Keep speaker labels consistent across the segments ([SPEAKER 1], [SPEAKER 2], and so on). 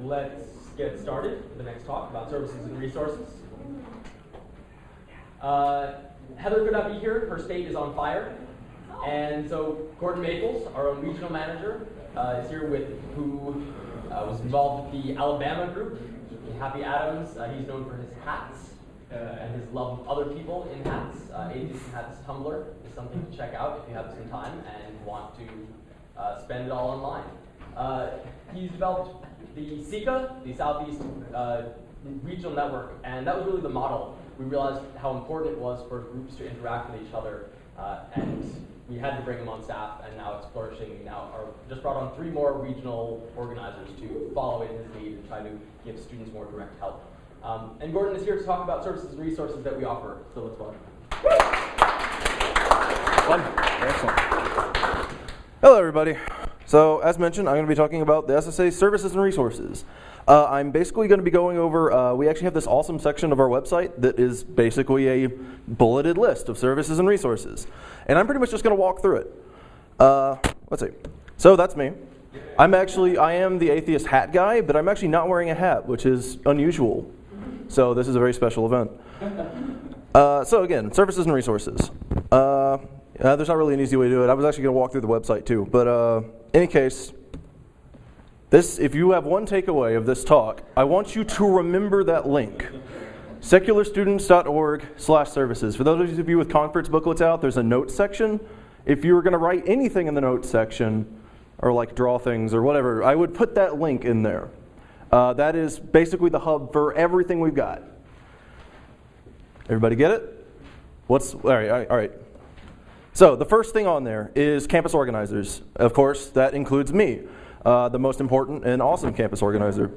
[SPEAKER 1] Let's get started with the next talk about services and resources. Heather could not be here. Her state is on fire. And so Gordon Maples, our own regional manager, is here who was involved with the Alabama group. Happy Adams, he's known for his hats and his love of other people in hats. Atheist in Hats Tumblr is something to check out if you have some time and want to spend it all online. He's developed the SECA, the Southeast Regional Network, and that was really the model. We realized how important it was for groups to interact with each other, and we had to bring them on staff, and now it's flourishing. We now just brought on 3 more regional organizers to follow in his lead and try to give students more direct help. And Gordon is here to talk about services and resources that we offer, so let's welcome him.
[SPEAKER 2] Excellent. Hello, everybody. So, as mentioned, I'm going to be talking about the SSA services and resources. I'm basically going to be going over, we actually have this awesome section of our website that is basically a bulleted list of services and resources. And I'm pretty much just going to walk through it. Let's see. So that's me. I am the atheist hat guy, but I'm actually not wearing a hat, which is unusual. So this is a very special event. So again, services and resources. There's not really an easy way to do it. I was actually going to walk through the website too. But in any case, if you have one takeaway of this talk, I want you to remember that link. secularstudents.org/services. For those of you with conference booklets out, there's a notes section. If you were going to write anything in the notes section, or like draw things or whatever, I would put that link in there. That is basically the hub for everything we've got. Everybody get it? All right. So the first thing on there is campus organizers. Of course, that includes me, the most important and awesome campus organizer.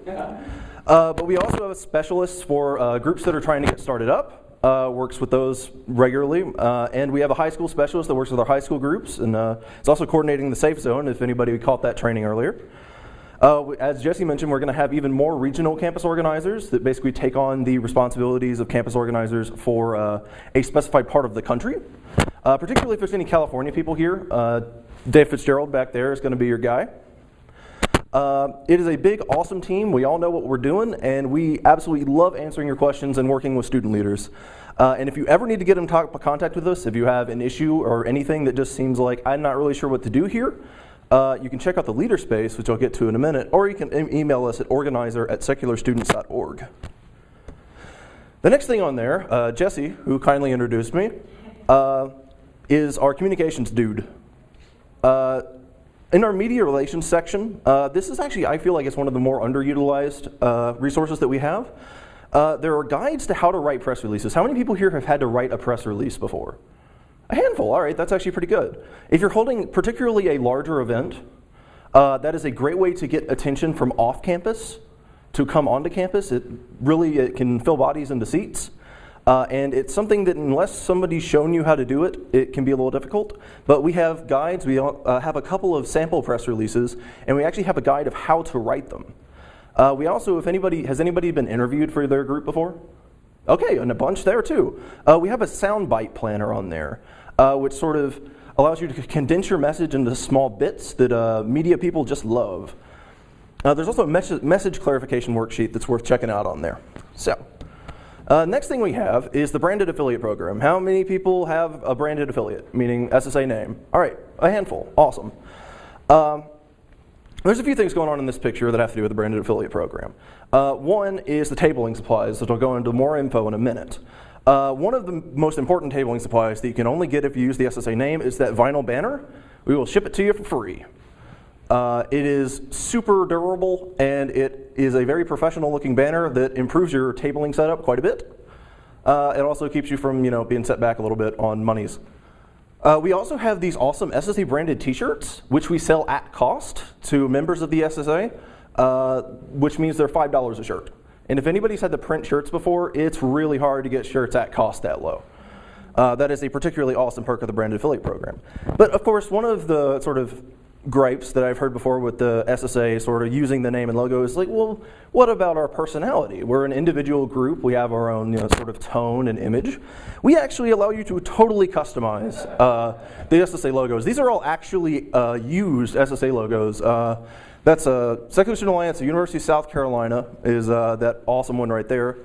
[SPEAKER 2] But we also have specialists for groups that are trying to get started up, works with those regularly. And we have a high school specialist that works with our high school groups, and it's also coordinating the Safe Zone, if anybody caught that training earlier. As Jesse mentioned, we're going to have even more regional campus organizers that basically take on the responsibilities of campus organizers for a specified part of the country. Particularly if there's any California people here, Dave Fitzgerald back there is going to be your guy. It is a big, awesome team. We all know what we're doing, and we absolutely love answering your questions and working with student leaders. And if you ever need to get in contact with us, if you have an issue or anything that just seems like I'm not really sure what to do here, you can check out the leader space, which I'll get to in a minute, or you can email us at organizer@secularstudents.org. The next thing on there, Jesse, who kindly introduced me, is our communications dude. In our media relations section, this is actually, I feel like it's one of the more underutilized resources that we have. There are guides to how to write press releases. How many people here have had to write a press release before? A handful. All right, that's actually pretty good. If you're holding particularly a larger event, that is a great way to get attention from off campus to come onto campus. It can fill bodies into seats. And it's something that unless somebody's shown you how to do it, it can be a little difficult. But we have guides, we have a couple of sample press releases, and we actually have a guide of how to write them. We also, has anybody been interviewed for their group before? Okay, and a bunch there too. We have a soundbite planner on there, which sort of allows you to condense your message into small bits that media people just love. There's also a message clarification worksheet that's worth checking out on there. So. Next thing we have is the branded affiliate program. How many people have a branded affiliate, meaning SSA name? All right, a handful. Awesome. There's a few things going on in this picture that have to do with the branded affiliate program. One is the tabling supplies, which I'll go into more info in a minute. One of the most important tabling supplies that you can only get if you use the SSA name is that vinyl banner. We will ship it to you for free. It is super durable, and it is a very professional-looking banner that improves your tabling setup quite a bit. It also keeps you from, being set back a little bit on monies. We also have these awesome SSA-branded T-shirts, which we sell at cost to members of the SSA, which means they're $5 a shirt. And if anybody's had to print shirts before, it's really hard to get shirts at cost that low. That is a particularly awesome perk of the branded affiliate program. But of course, one of the sort of gripes that I've heard before with the SSA sort of using the name and logo is like, well, what about our personality? We're an individual group. We have our own sort of tone and image. We actually allow you to totally customize the SSA logos. These are all actually used SSA logos. That's Secular Student Alliance, the University of South Carolina is that awesome one right there.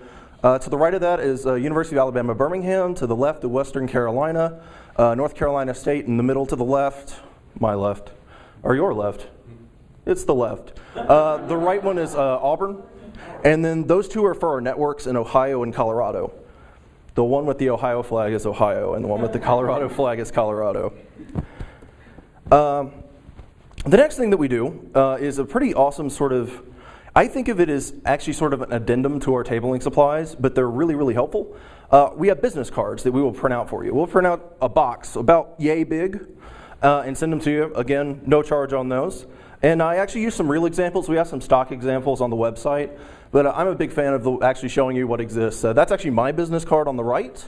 [SPEAKER 2] To the right of that is University of Alabama, Birmingham. To the left, the Western Carolina, North Carolina State. In the middle to the left, my left. Or your left. It's the left. The right one is Auburn. And then those two are for our networks in Ohio and Colorado. The one with the Ohio flag is Ohio, and the one with the Colorado flag is Colorado. The next thing that we do is a pretty awesome sort of, I think of it as actually sort of an addendum to our tabling supplies, but they're really, really helpful. We have business cards that we will print out for you. We'll print out a box about yay big, and send them to you. Again, no charge on those. And I actually use some real examples. We have some stock examples on the website, but I'm a big fan of actually showing you what exists. That's actually my business card on the right,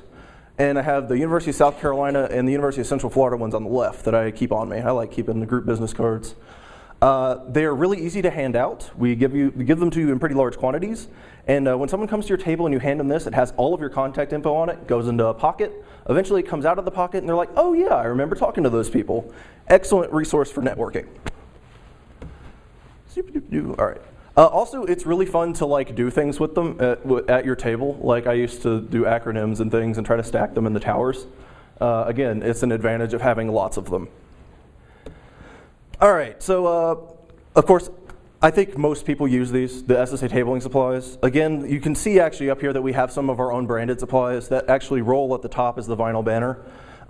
[SPEAKER 2] and I have the University of South Carolina and the University of Central Florida ones on the left that I keep on me. I like keeping the group business cards. They're really easy to hand out. We give them to you in pretty large quantities, and when someone comes to your table and you hand them this, it has all of your contact info on it, goes into a pocket. Eventually it comes out of the pocket and they're like, oh yeah, I remember talking to those people. Excellent resource for networking. All right. Also, it's really fun to like do things with them at your table. Like I used to do acronyms and things and try to stack them in the towers. Again, it's an advantage of having lots of them. All right, so of course, I think most people use these, the SSA tabling supplies. Again, you can see actually up here that we have some of our own branded supplies that actually roll at the top as the vinyl banner.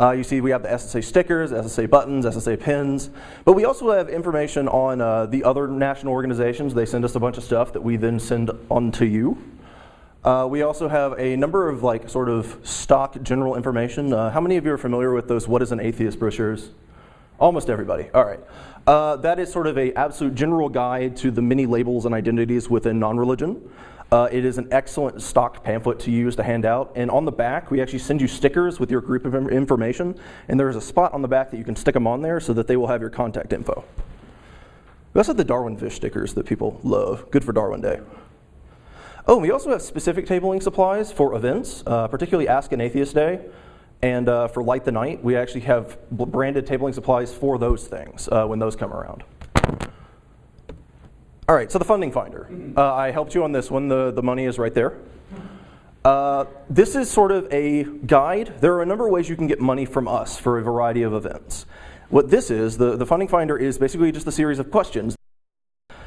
[SPEAKER 2] You see we have the SSA stickers, SSA buttons, SSA pins, but we also have information on the other national organizations. They send us a bunch of stuff that we then send on to you. We also have a number of like sort of stock general information. How many of you are familiar with those What is an Atheist brochures? Almost everybody, all right. That is sort of an absolute general guide to the many labels and identities within non-religion. It is an excellent stock pamphlet to use to hand out. And on the back, we actually send you stickers with your group of information. And there is a spot on the back that you can stick them on there so that they will have your contact info. We also have the Darwin fish stickers that people love. Good for Darwin Day. Oh, we also have specific tabling supplies for events, particularly Ask an Atheist Day. And for Light the Night, we actually have branded tabling supplies for those things when those come around. All right, so the funding finder. I helped you on this one. The money is right there. This is sort of a guide. There are a number of ways you can get money from us for a variety of events. What this is, the funding finder is basically just a series of questions,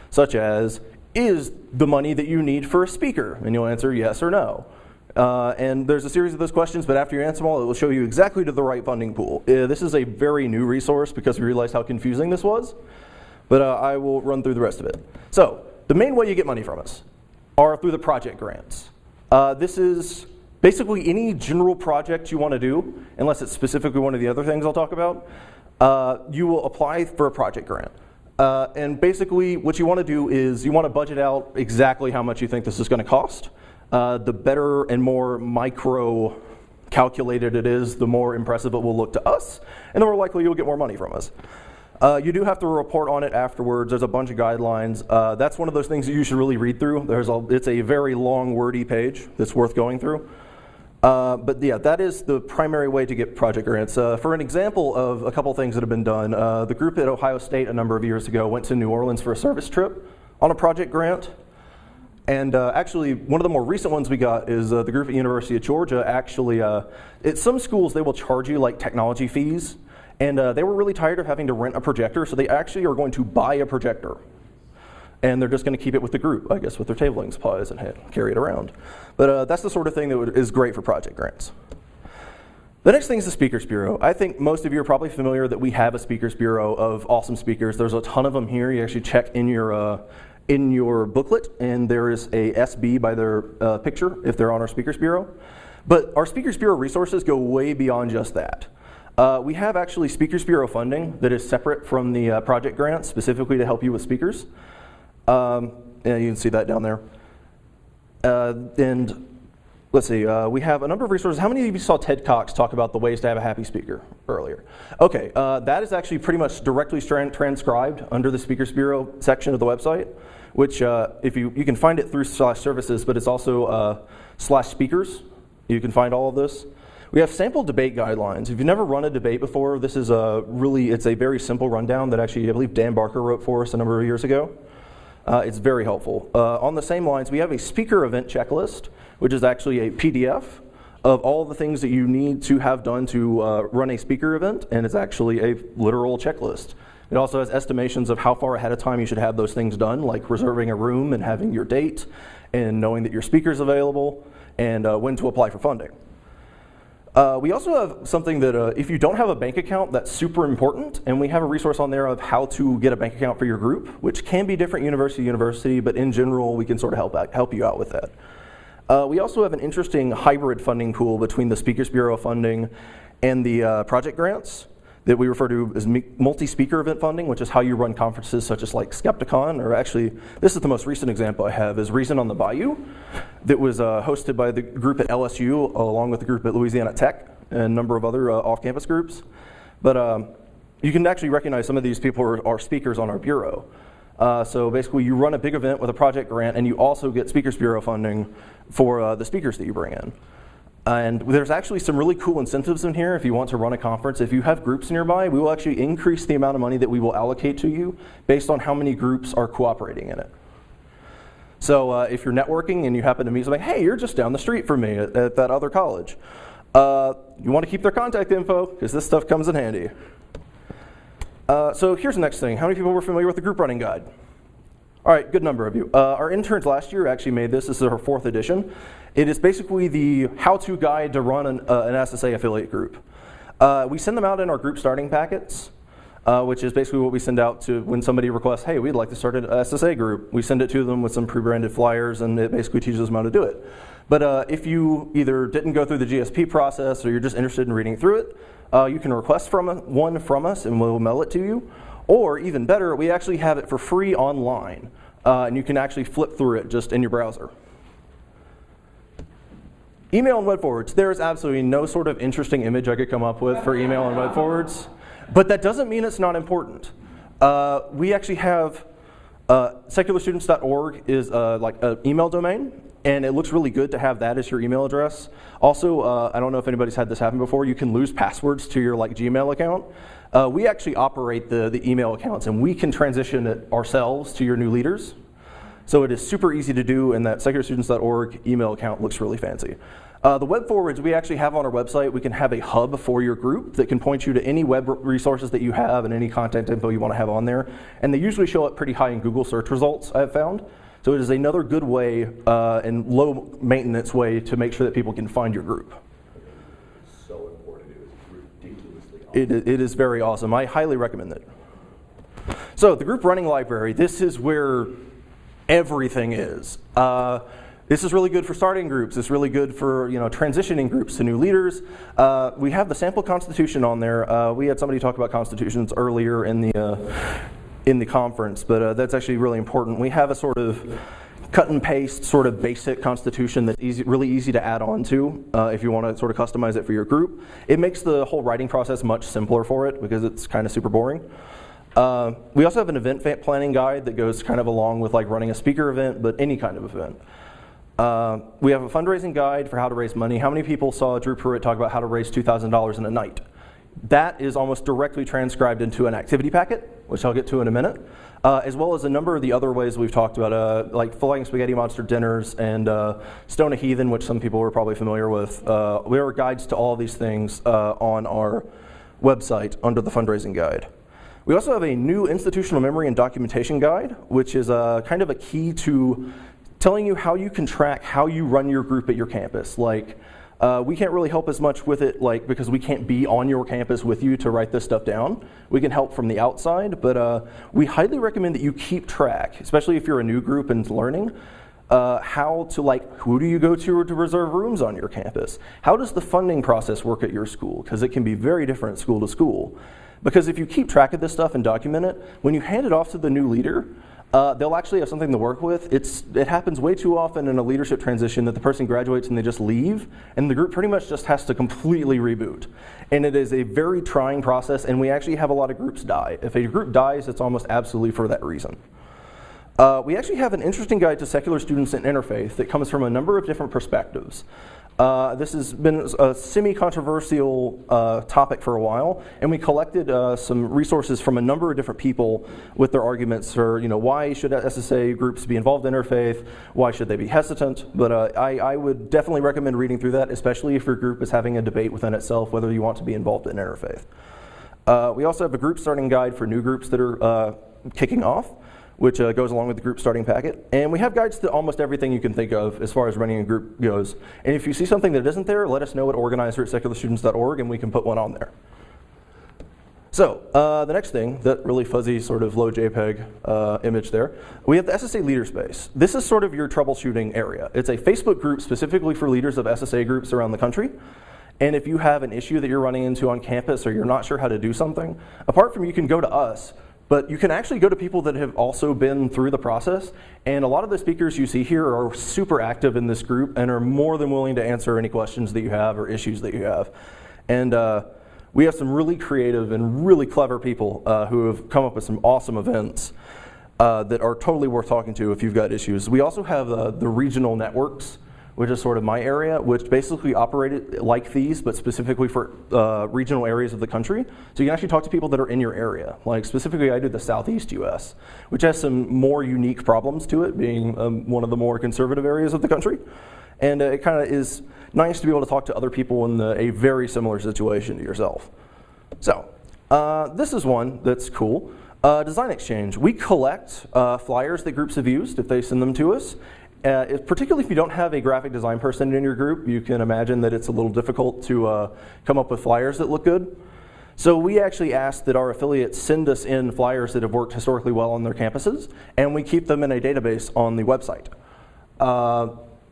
[SPEAKER 2] such as, is the money that you need for a speaker? And you'll answer yes or no. And there's a series of those questions, but after you answer them all, it will show you exactly to the right funding pool. This is a very new resource because we realized how confusing this was, but I will run through the rest of it. So the main way you get money from us are through the project grants. This is basically any general project you want to do, unless it's specifically one of the other things I'll talk about, you will apply for a project grant. And basically what you want to do is you want to budget out exactly how much you think this is going to cost. The better and more micro calculated it is, the more impressive it will look to us, and the more likely you'll get more money from us. You do have to report on it afterwards. There's a bunch of guidelines. That's one of those things that you should really read through. It's a very long, wordy page that's worth going through. But yeah, that is the primary way to get project grants. For an example of a couple things that have been done, the group at Ohio State a number of years ago went to New Orleans for a service trip on a project grant. And actually, one of the more recent ones we got is the group at University of Georgia. Actually, at some schools, they will charge you like technology fees. And they were really tired of having to rent a projector, so they actually are going to buy a projector. And they're just going to keep it with the group, I guess, with their tabling supplies and carry it around. But that's the sort of thing that is great for project grants. The next thing is the Speakers Bureau. I think most of you are probably familiar that we have a Speakers Bureau of awesome speakers. There's a ton of them here. You actually check in your booklet, and there is a SB by their picture if they're on our Speakers Bureau. But our Speakers Bureau resources go way beyond just that. We have actually Speakers Bureau funding that is separate from the project grants, specifically to help you with speakers. And you can see that down there. And let's see, we have a number of resources. How many of you saw Ted Cox talk about the ways to have a happy speaker earlier? Okay, that is actually pretty much directly transcribed under the Speakers Bureau section of the website, which if you can find it through /services, but it's also /speakers. You can find all of this. We have sample debate guidelines. If you've never run a debate before, this is it's a very simple rundown that actually I believe Dan Barker wrote for us a number of years ago. It's very helpful. On the same lines, we have a speaker event checklist, which is actually a PDF of all the things that you need to have done to run a speaker event, and it's actually a literal checklist. It also has estimations of how far ahead of time you should have those things done, like reserving a room and having your date, and knowing that your speaker's available, and when to apply for funding. We also have something that if you don't have a bank account, that's super important, and we have a resource on there of how to get a bank account for your group, which can be different university to university, but in general, we can sort of help you out with that. We also have an interesting hybrid funding pool between the Speakers Bureau funding and the project grants that we refer to as multi-speaker event funding, which is how you run conferences such as like Skepticon, or actually, this is the most recent example I have, is Reason on the Bayou, that was hosted by the group at LSU, along with the group at Louisiana Tech, and a number of other off-campus groups. But you can actually recognize some of these people are speakers on our bureau. So basically, you run a big event with a project grant, and you also get Speakers Bureau funding for the speakers that you bring in. And there's actually some really cool incentives in here if you want to run a conference. If you have groups nearby, we will actually increase the amount of money that we will allocate to you based on how many groups are cooperating in it. So if you're networking and you happen to meet somebody, hey, you're just down the street from me at that other college. You want to keep their contact info because this stuff comes in handy. So here's the next thing. How many people were familiar with the group running guide? All right, good number of you. Our interns last year actually made this. This is our 4th edition. It is basically the how-to guide to run an SSA affiliate group. We send them out in our group starting packets, which is basically what we send out to when somebody requests, hey, we'd like to start an SSA group. We send it to them with some pre-branded flyers, and it basically teaches them how to do it. But if you either didn't go through the GSP process or you're just interested in reading through it, you can request one from us, and we'll mail it to you. Or even better, we actually have it for free online, and you can actually flip through it just in your browser. Email and web forwards. There is absolutely no sort of interesting image I could come up with for email and web forwards, but that doesn't mean it's not important. We actually have secularstudents.org is like an email domain, and it looks really good to have that as your email address. Also, I don't know if anybody's had this happen before, you can lose passwords to your Gmail account. We actually operate the email accounts, and we can transition it ourselves to your new leaders. So it is super easy to do, and that secularstudents.org email account looks really fancy. The web forwards we actually have on our website. We can have a hub for your group that can point you to any web resources that you have and any content info you want to have on there. And they usually show up pretty high in Google search results, I've found. So it is another good way and low maintenance way to make sure that people can find your group.
[SPEAKER 3] So important. It was ridiculously awesome.
[SPEAKER 2] It is very awesome. I highly recommend it. So the group running library, this is where everything is. This is really good for starting groups. It's really good for transitioning groups to new leaders. We have the sample constitution on there. We had somebody talk about constitutions earlier in the conference, but that's actually really important. We have a sort of cut and paste sort of basic constitution that's really easy to add on to if you want to sort of customize it for your group. It makes the whole writing process much simpler for it because it's kind of super boring. We also have an event planning guide that goes kind of along with running a speaker event, but any kind of event. We have a fundraising guide for how to raise money. How many people saw Drew Pruitt talk about how to raise $2,000 in a night? That is almost directly transcribed into an activity packet, which I'll get to in a minute, as well as a number of the other ways we've talked about, like Flying Spaghetti Monster dinners and Stone a Heathen, which some people are probably familiar with. There are guides to all these things on our website under the fundraising guide. We also have a new institutional memory and documentation guide, which is kind of a key to telling you how you can track how you run your group at your campus. We can't really help as much with it because we can't be on your campus with you to write this stuff down. We can help from the outside, but we highly recommend that you keep track, especially if you're a new group and learning, how to who do you go to reserve rooms on your campus? How does the funding process work at your school? Because it can be very different school to school. Because if you keep track of this stuff and document it, when you hand it off to the new leader, they'll actually have something to work with. It happens way too often in a leadership transition that the person graduates and they just leave, and the group pretty much just has to completely reboot. And it is a very trying process, and we actually have a lot of groups die. If a group dies, it's almost absolutely for that reason. We actually have an interesting guide to secular students and interfaith that comes from a number of different perspectives. This has been a semi-controversial topic for a while, and we collected some resources from a number of different people with their arguments for, why should SSA groups be involved in interfaith, why should they be hesitant, but I would definitely recommend reading through that, especially if your group is having a debate within itself whether you want to be involved in interfaith. We also have a group starting guide for new groups that are kicking off, which goes along with the group starting packet. And we have guides to almost everything you can think of as far as running a group goes. And if you see something that isn't there, let us know at organizer@secularstudents.org and we can put one on there. So the next thing, that really fuzzy sort of low JPEG image there, we have the SSA Leader Space. This is sort of your troubleshooting area. It's a Facebook group specifically for leaders of SSA groups around the country. And if you have an issue that you're running into on campus or you're not sure how to do something, apart from you can go to us, but you can actually go to people that have also been through the process, and a lot of the speakers you see here are super active in this group and are more than willing to answer any questions that you have or issues that you have. And we have some really creative and really clever people who have come up with some awesome events that are totally worth talking to if you've got issues. We also have the regional networks, which is sort of my area, which basically operated like these, but specifically for regional areas of the country. So you can actually talk to people that are in your area. Like specifically, I do the Southeast US, which has some more unique problems to it, being one of the more conservative areas of the country. And it kind of is nice to be able to talk to other people in a very similar situation to yourself. So this is one that's cool. Design Exchange. We collect flyers that groups have used if they send them to us. Particularly if you don't have a graphic design person in your group, you can imagine that it's a little difficult to come up with flyers that look good. So we actually ask that our affiliates send us in flyers that have worked historically well on their campuses, and we keep them in a database on the website.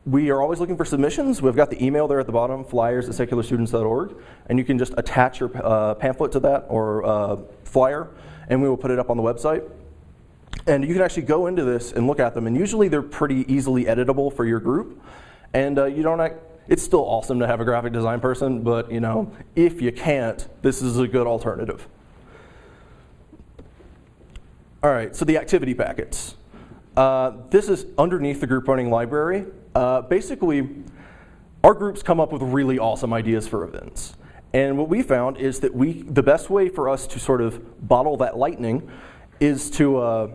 [SPEAKER 2] We are always looking for submissions. We've got the email there at the bottom, flyers@secularstudents.org, and you can just attach your pamphlet to that or flyer, and we will put it up on the website. And you can actually go into this and look at them, and usually they're pretty easily editable for your group. And it's still awesome to have a graphic design person, but if you can't, this is a good alternative. All right, so the activity packets. This is underneath the group running library. Basically, our groups come up with really awesome ideas for events. And what we found is that the best way for us to sort of bottle that lightning is to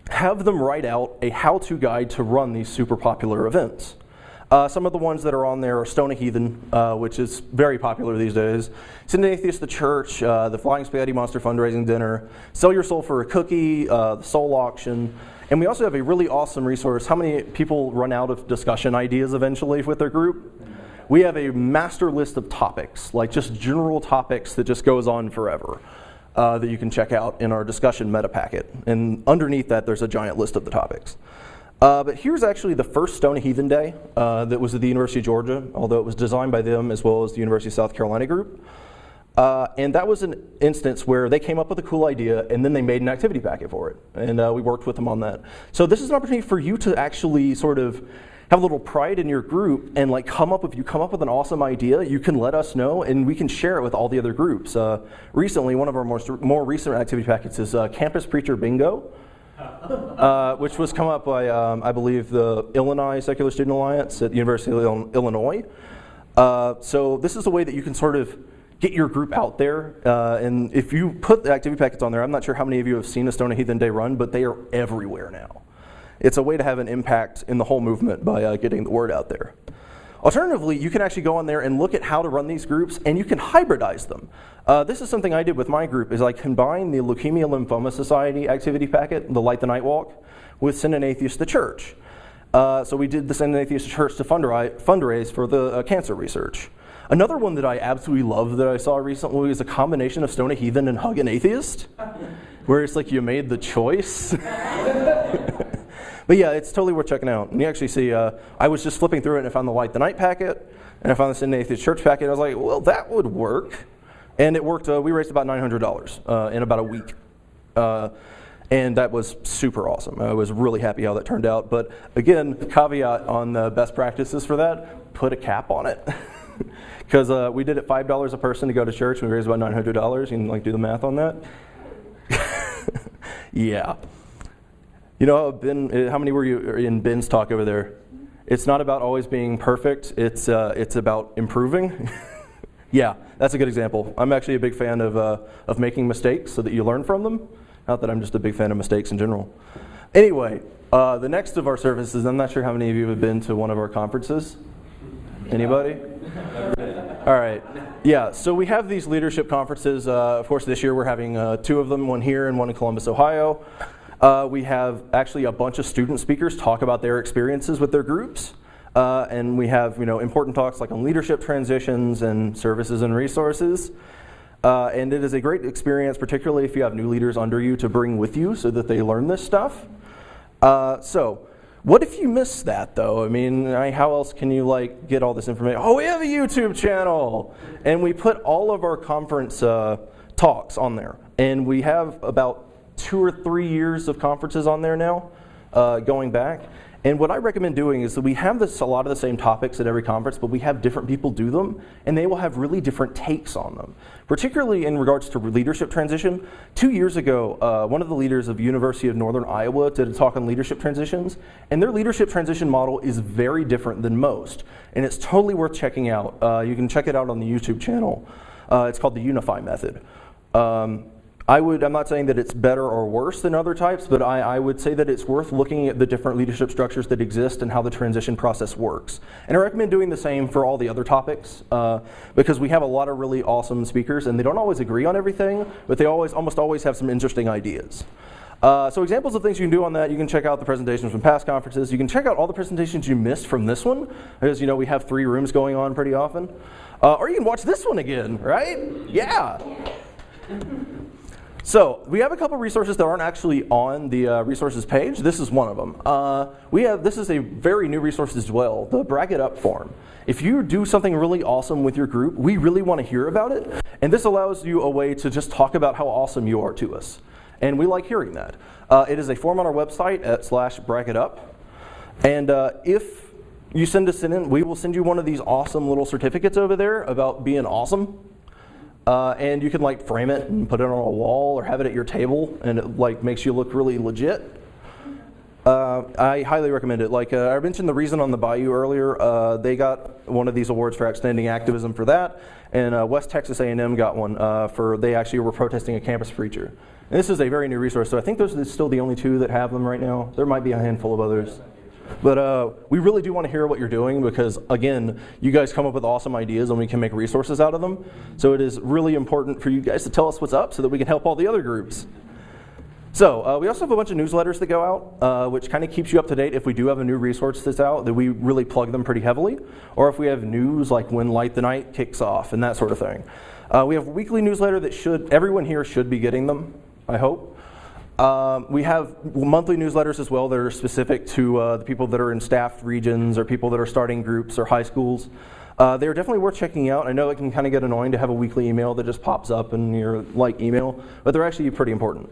[SPEAKER 2] have them write out a how-to guide to run these super popular events. Some of the ones that are on there are Stone a Heathen, which is very popular these days, Send an Atheist to Church, the Flying Spaghetti Monster Fundraising Dinner, Sell Your Soul for a Cookie, the Soul Auction, and we also have a really awesome resource. How many people run out of discussion ideas eventually with their group? We have a master list of topics, like just general topics that just goes on forever. That you can check out in our discussion meta packet. And underneath that, there's a giant list of the topics. But here's actually the first Stone a Heathen Day that was at the University of Georgia, although it was designed by them as well as the University of South Carolina group. And that was an instance where they came up with a cool idea and then they made an activity packet for it. And we worked with them on that. So this is an opportunity for you to actually sort of have a little pride in your group and if you come up with an awesome idea, you can let us know and we can share it with all the other groups. Recently, one of our more recent activity packets is Campus Preacher Bingo, which was come up by, I believe, the Illinois Secular Student Alliance at the University of Illinois. So this is a way that you can sort of get your group out there. And if you put the activity packets on there, I'm not sure how many of you have seen a Stone a Heathen Day run, but they are everywhere now. It's a way to have an impact in the whole movement by getting the word out there. Alternatively, you can actually go on there and look at how to run these groups, and you can hybridize them. This is something I did with my group, is I combined the Leukemia Lymphoma Society activity packet, the Light the Night Walk, with Send an Atheist to Church. So we did the Send an Atheist to Church to fundraise for the cancer research. Another one that I absolutely love that I saw recently is a combination of Stone a Heathen and Hug an Atheist, where it's like you made the choice. But yeah, it's totally worth checking out. And you actually see, I was just flipping through it and I found the Light the Night packet, and I found the Send an Atheist Church packet. I was like, well, that would work. And it worked. We raised about $900 in about a week. And that was super awesome. I was really happy how that turned out. But again, caveat on the best practices for that, put a cap on it. Because we did it $5 a person to go to church. We raised about $900. You can do the math on that. Yeah. You know, Ben, how many were you in Ben's talk over there? It's not about always being perfect. It's about improving. Yeah, that's a good example. I'm actually a big fan of making mistakes so that you learn from them. Not that I'm just a big fan of mistakes in general. Anyway, the next of our services, I'm not sure how many of you have been to one of our conferences. Anybody? All right. Yeah, so we have these leadership conferences. Of course, this year we're having 2 of them, one here and one in Columbus, Ohio. We have actually a bunch of student speakers talk about their experiences with their groups. And we have important talks like on leadership transitions and services and resources. And it is a great experience, particularly if you have new leaders under you, to bring with you so that they learn this stuff. So what if you miss that, though? I mean, how else can you get all this information? Oh, we have a YouTube channel! And we put all of our conference talks on there. And we have about 2 or 3 years of conferences on there now, going back. And what I recommend doing is that we have a lot of the same topics at every conference, but we have different people do them, and they will have really different takes on them. Particularly in regards to leadership transition. 2 years ago, one of the leaders of University of Northern Iowa did a talk on leadership transitions, and their leadership transition model is very different than most, and it's totally worth checking out. You can check it out on the YouTube channel. It's called the Unify Method. I'm not saying that it's better or worse than other types, but I would say that it's worth looking at the different leadership structures that exist and how the transition process works. And I recommend doing the same for all the other topics, because we have a lot of really awesome speakers, and they don't always agree on everything, but they almost always have some interesting ideas. So examples of things you can do on that, you can check out the presentations from past conferences. You can check out all the presentations you missed from this one, because we have 3 rooms going on pretty often. Or you can watch this one again, right? Yeah. So we have a couple resources that aren't actually on the resources page. This is one of them. This is a very new resource as well, the Brag It Up form. If you do something really awesome with your group, we really want to hear about it. And this allows you a way to just talk about how awesome you are to us. And we like hearing that. It is a form on our website at /bragitup. And if you send us in, we will send you one of these awesome little certificates over there about being awesome. And you can frame it and put it on a wall or have it at your table, and it makes you look really legit. I highly recommend it. I mentioned the Reason on the Bayou earlier. They got one of these awards for outstanding activism for that, and West Texas A&M got one they actually were protesting a campus preacher. And this is a very new resource, so I think those are still the only 2 that have them right now. There might be a handful of others. But we really do want to hear what you're doing because, again, you guys come up with awesome ideas and we can make resources out of them. So it is really important for you guys to tell us what's up so that we can help all the other groups. So we also have a bunch of newsletters that go out, which kind of keeps you up to date if we do have a new resource that's out, that we really plug them pretty heavily, or if we have news like when Light the Night kicks off and that sort of thing. We have a weekly newsletter that everyone here should be getting them, I hope. We have monthly newsletters as well that are specific to the people that are in staffed regions or people that are starting groups or high schools. They're definitely worth checking out. I know it can kind of get annoying to have a weekly email that just pops up in your email, but they're actually pretty important.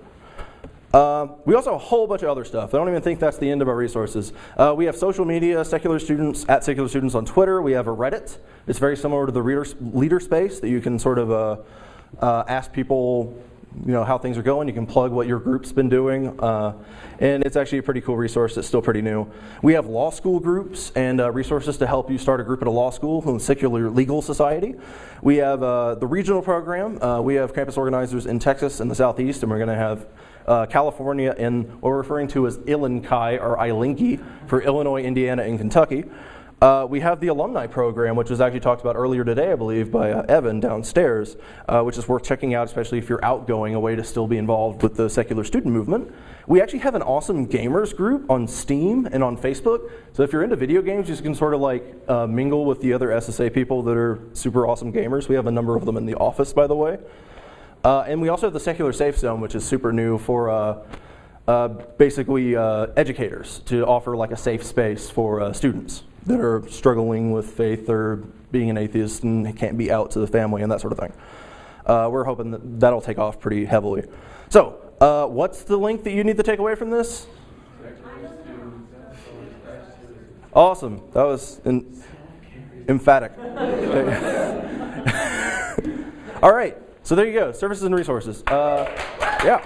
[SPEAKER 2] We also have a whole bunch of other stuff. I don't even think that's the end of our resources. We have social media, Secular Students, at Secular Students on Twitter. We have a Reddit. It's very similar to the leader space that you can sort of ask people how things are going. You can plug what your group's been doing. And it's actually a pretty cool resource that's still pretty new. We have law school groups and resources to help you start a group at a law school in Secular Legal Society. We have the regional program. We have campus organizers in Texas and the Southeast, and we're going to have California and what we're referring to as ILLINCI, or ILINKI, for Illinois, Indiana, and Kentucky. We have the alumni program, which was actually talked about earlier today, I believe, by Evan downstairs, which is worth checking out, especially if you're outgoing, a way to still be involved with the secular student movement. We actually have an awesome gamers group on Steam and on Facebook. So if you're into video games, you can sort of mingle with the other SSA people that are super awesome gamers. We have a number of them in the office, by the way. And we also have the Secular Safe Zone, which is super new for basically educators to offer a safe space for students that are struggling with faith or being an atheist and can't be out to the family and that sort of thing. We're hoping that that'll take off pretty heavily. So What's the link that you need to take away from this? Awesome. That was emphatic. All right. So there you go. Services and resources. Yeah.